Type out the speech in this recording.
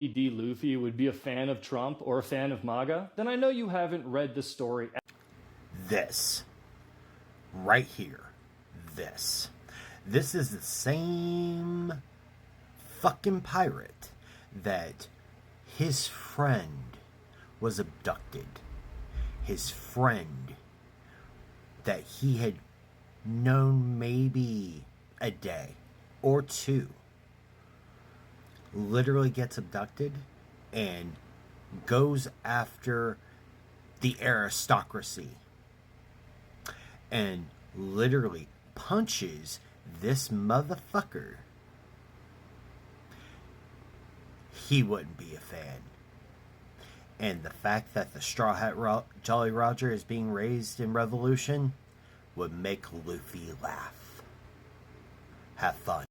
D. Luffy would be a fan of Trump or a fan of MAGA, then I know you haven't read the story. This. Right here. This. This is the same fucking pirate that his friend was abducted. His friend that he had known maybe a day or two literally gets abducted and goes after the aristocracy and literally punches this motherfucker. He wouldn't be a fan. And the fact that the Straw Hat Jolly Roger is being raised in Revolution would make Luffy laugh. Have fun.